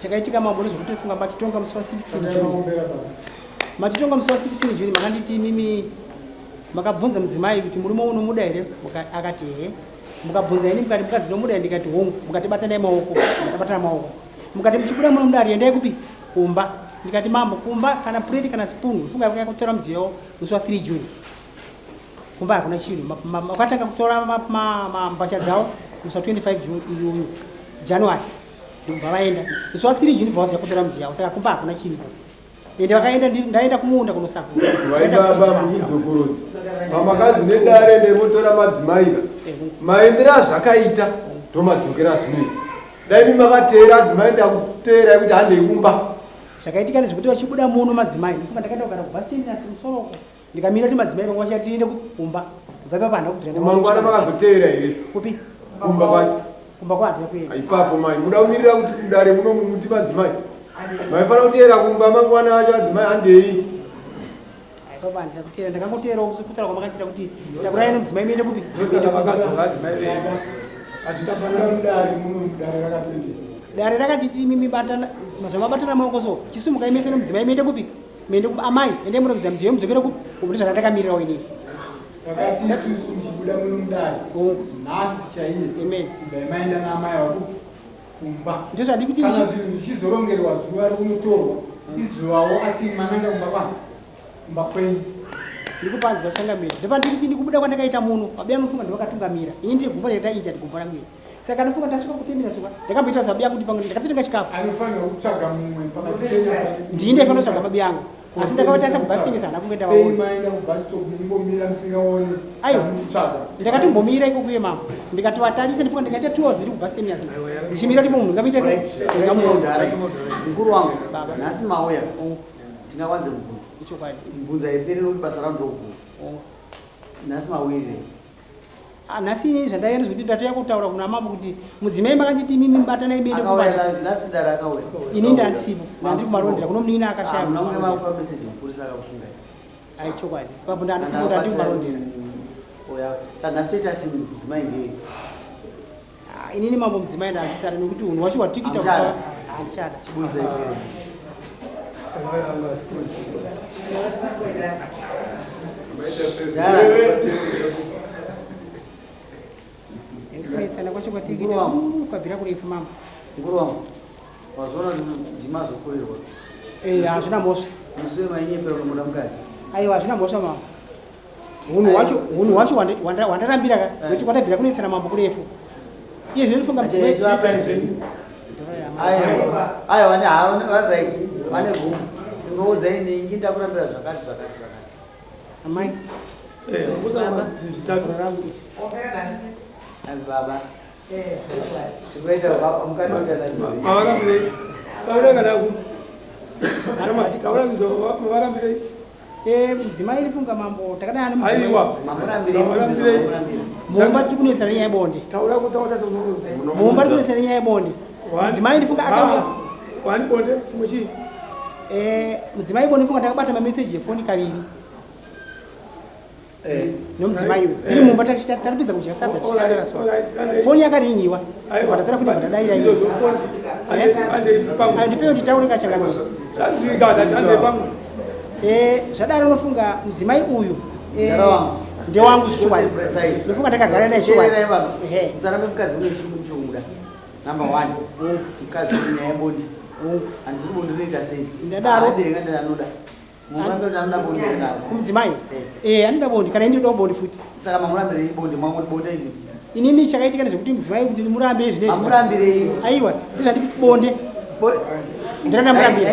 chakaitika mambo nezvekutofunga machitonga musi wa 16 Juni. Machitonga musi wa 16 Juni makanditi mimi makabvunza mudzimai kuti murume unomuda here, akati ehe. Mukabvunza ini mukati mukazi nomuda, ndikati hongu. Mukati batanai maoko, makabatana maoko. Mukati muchibuda munomuda ariendai kupi? Kumba. Ndikati mambo kumba kana plate kana spoon funga yakakutora mudziyo musi wa 3 Juni. Kumba hakuna chinhu. Makatanga kutora mbasha dzawo musi wa 25 January. Ndibva vaenda. Musi wa 3 Juni bva vakutora mudziyo. Saka kumba hakuna chinhu. Ende vakaenda ndaenda kumunda kunosakura. Vaibaba muidzokorodzi. Pamakadzi nedare nemotora madzimai. Maendera zvakaita ndomadzokera zvinoita. Dai mimi makatera adzimai ndakutera kuti hande kumba. Zvakaitika nezvekuti vachibuda muno madzimai. Ndifunga ndakaenda kugara kubus terminus musoroko. Ndikamira kuti madzimai vangu vachati tiende kumba. Kubva ipapo handa kubvira mangwana makazotera here. Kupi? Kumba kwacho. Kumba kwacho kuenda. Ipapo mai muda kumirira kuti kudare muno muti madzimai. Maifana kutera kumba mangwana acho adzimai handei. Aipa bandira kutera ndakangotera kusukutara kwamakatira kuti takurai nemudzimai muende kupi? Dare rakati mimi batana zvamabatana maoko so chisumuka imese nemudzimai muende kupi? Muende amai ende munokudza mudziyo mudzokere kupi? Kuti zvandakamirirawo inini. Wakati isusu mchibuda muno mudare. Nhasi chaiye. Amen. Ndaimaenda naamai wako kumba. Ndizvo zvandiri kuti kana zvinhu zvichizorongerwa zuva rikunotorwa izuvawo asi mananga kumba kwangu kumba kwenyu ndikupanzwa changamira ndipandiri kuti ndikubuda kwandakaita muno mabuya anofunga ndivakatungamira ini ndiri gumbo retaita ndigumbo rangu iri saka ndofunga ndasvika kutemera suka ndakamboita zabuya kuti pamwe ndakatenga chikafu anofanira kutsvaga mumwe ndii ndaifanira kutsvaga mabuya angu asi ndakavatarisa kubhasi tengesa hana kungoenda vaona maenda kubhasitop ndimbomira musingaoni aiwa ndakatombomira ikokuye mama ndikatovatarisa ndifunga ndikaita 2 hours ndiri kubhasi tengesa ndichimira kuti munhu ngamiita mukuru wangu nhasi mauya tingakwanze kubvunza ichokwadi mbunza iperi nokuti basa rano ndokubvunza nhasi mawirire nhasi inei zvandaenda zvekuti ndatoya kutaura kuna mambo kuti mudzimai makanditi mimi batanai mende last dare akauya ini ndandisipo nandiri kumarondera kuno munini akashaya munaume makupa meseji mupurisa akakusungai aichokwadi papo ndandisipo ndandiri kumarondera saka nhasi toita asi mudzimai ndei inini mambo mudzimai ndaasisara nekuti unhu wacho watikita achada chiburise chii kuetsana kwacho kwatikita kwabvira kurefu mambo mukuru wangu wazoona ndima zokorerwa hazvina mhosva musuwe mainyepera unomuda mukadzi aiwa hazvina mhosva mambo hunhu wacho wandarambira ka nekuti kwatabvira kunoitsana mambo kurefu iye zvinofunga aya vane right vane gumu unoudza iningi ndakurambira zvakati amai anzi baba tikuita mukanoita mudzimai irifunga mambo takadana mumba tiri kunoitsana nyaya yebonde mumba tiri kunoitsana nyaya yebonde mudzimai irifunga akauya mudzimai ibonde ifunga takabata mameseji efoni kaviri nomudzimai iri mumba takapedza kudya sadza tichitandara so foni yakarinyiwa vatatora kuti vandadaira ndipewo titaure kachangamira zvadaro unofunga mudzimai uyu ndewangu shuwai nofunga takagara naye usarambe mukadzi une shumu chomuda number 1 mukadzi unyaya yebondi handisi kubondi unoita sei adenga ndanoda kumudzimai anoda bondi kana ini ndoda bondi futi saka mamurambirei bondi bonda izi inini chakaitika nezvekuti mudzimai kuti murambe zvinezvamurambirei aiwa ndizvanditi bonde ndiranda murambira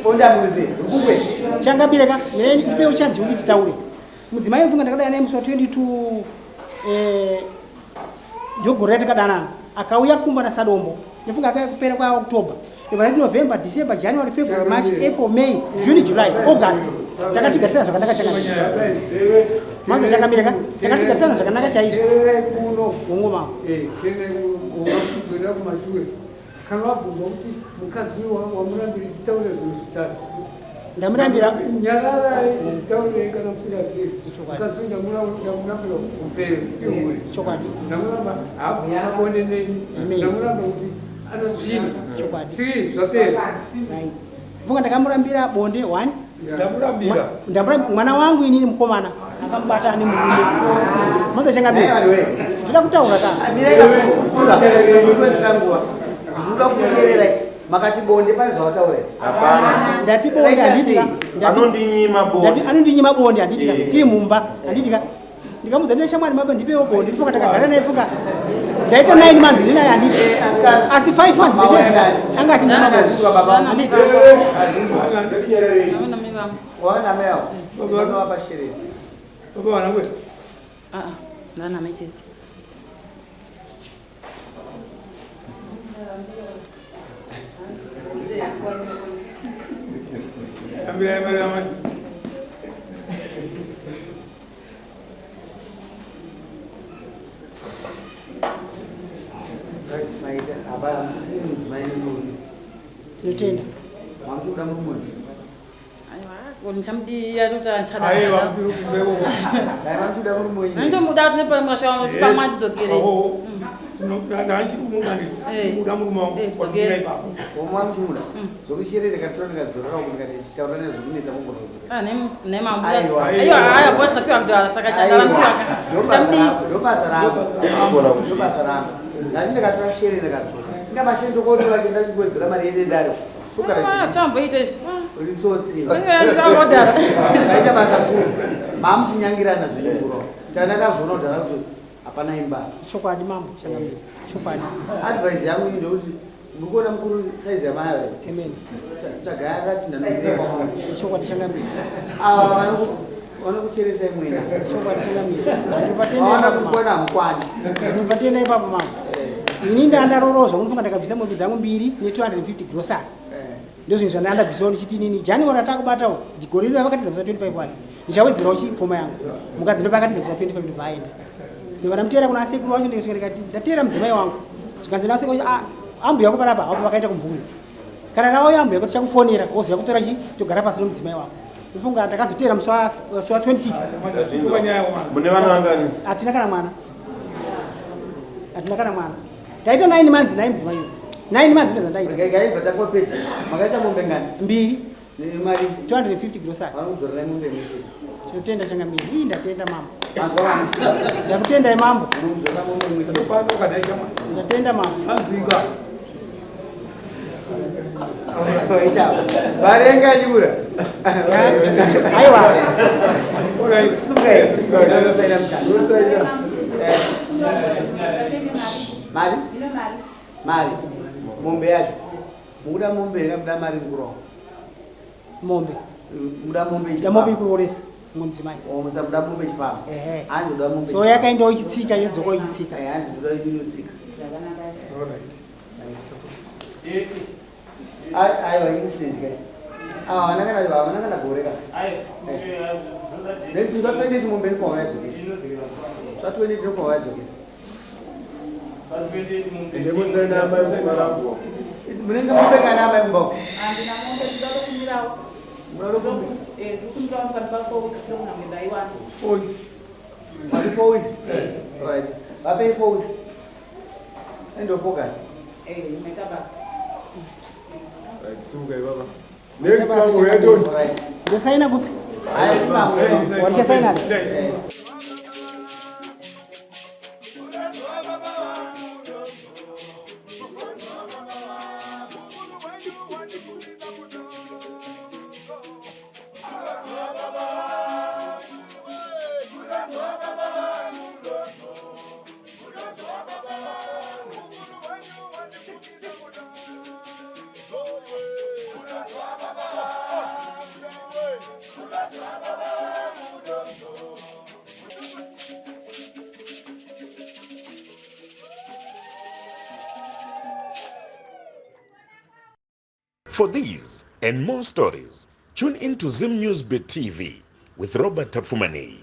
bonde amuze rukukwe changambireka ndipewo chanzi kuti titaure mudzimai mfunga ndakadana naye musi wa 22 ndogore ratakadana akauya kumba na sadombo ndifunga akauya kupera kwa Oktoba November, December, January, February, March, April, May, June, July, August. Takatigarisana zvakanaka chaizvo. Manza chakamira takatigarisana zvakanaka chaizvo. Ngoma. ungasubira kumashure kana wabvunza kuti mukadzi wamurambira titaure zvitatu ndamurambira nyarara titaure kana musikazii mukadzi ndamurambira ufere tiuri chokwadi ndamuramba abonde neni ndamuramba kuti Anozina. chokwadi Si, zvapera. right vuka ndakamurambira bonde 1 ndamurambira mwana wangu inini mukomana akambata ane murume maza changamira ndida kutaura kana ndinoda kuteerera makati bonde pane zvavataurira hapana ndati bonde anditika anondinyima bonde anditika tiri mumba anditika ndikamudza ndine shamwari maba ndipewo bonde ndifoka takagara naye fuka zaita 9 months ndinaye anditi asi 5 months zeshe anga achinyima bonde anditi wana meo wapa sherehe Baba wana kwe? Nana mecheche. Ambira ambira amani. maita aba msisi maini muni tinotenda mamtuda mumuni Unichamdia tuta chada. Aye wamsiru kubeko. mamtuda mumuni Ndio muda tunepa mwashawa tupa maji zogere. Oh. Nanchi kumungani. Muda muruma. Zogere. omwamtula zokusherere katona kadzorora kuti chitaura nezvokunetsa kungono Ne mambo. Ayo aya boss tapiwa kudala saka chandala mpiwa. ndobasa rangu ngati ndakatora sherere kadzora ndamashendo kotora chenda chikwedzera mari yedendaro Chambo ite. ritsotsi Ndodara. aita basa kuru mamuchinyangirana zvinokuro tandakazoona kudhara kuti hapana imba chokwadi mambo changamira chokwadi advice yangu ii ndekuti ndikuona mukuru saizi yamaya amen tsvagaya akati ndanoireva chokwadi changamira ava vanokucheresa imwena chokwadi changamira vaona kukona hamukwani ndipatenda ipapo mambo ini ndandarorozwa unofunga ndakabvisa mombe dzangu 2 ne250 grocery ndozvinhu zvandandabvisawo ndichiti nini january atakubatawo gore rino vakatiza kusa 25 wacho ndichawedzerawo chipfoma yangu mukadzi ndopakatiza kusa 25 ndibvaenda ndivana mutera kuna asekuru wacho ndikasvika ndikati ndatera mudzimai wangu zvikanzi nasekuru ambuya kuparapa apo vakaita kumvuri kana nawo ambuya kuti chakufonera woziva kutora chi togara pasi nomudzimai wangu ndofunga ndakazotera musi wa 26 mune vana vangani hatina kana mwana taita 9 months naye mudzimai uyu 9 months ndozandaita gaibva takopedza makaisa mombe ngani 2 nemari 250 grocery vanokuzorera mombe mii tinotenda changamira ii ndatenda mambo manzwa ndakutendai mambo unomuzorera mombe mii ndatenda mambo Anzwika. ita varenga nyura aiwa sungainosaina msana mari mombe yacho mukuda mombe yakabuda mari nguro mombe muda mombe yamombe ikuroresa mudzimai musabuda mombe chipama ehe andoda mombe so yakaendawo ichitsika yodzoka ichitsika hanzi ndoda inotsika aiwa instant kai havana kana goreka next ngatwaende chimombe nikwavanadzoke twatwaende nikwavanadzoke ndekusaina amai kumarambwa munenge mombe kana amai kumbao mari 4 weeks right vapei 4 weeks end of August sunga ibaba next time we don't ndosaina kupi ayi mamwe warichasaina For these and more stories, tune in to Zim News Bit TV with Robert Tafumani.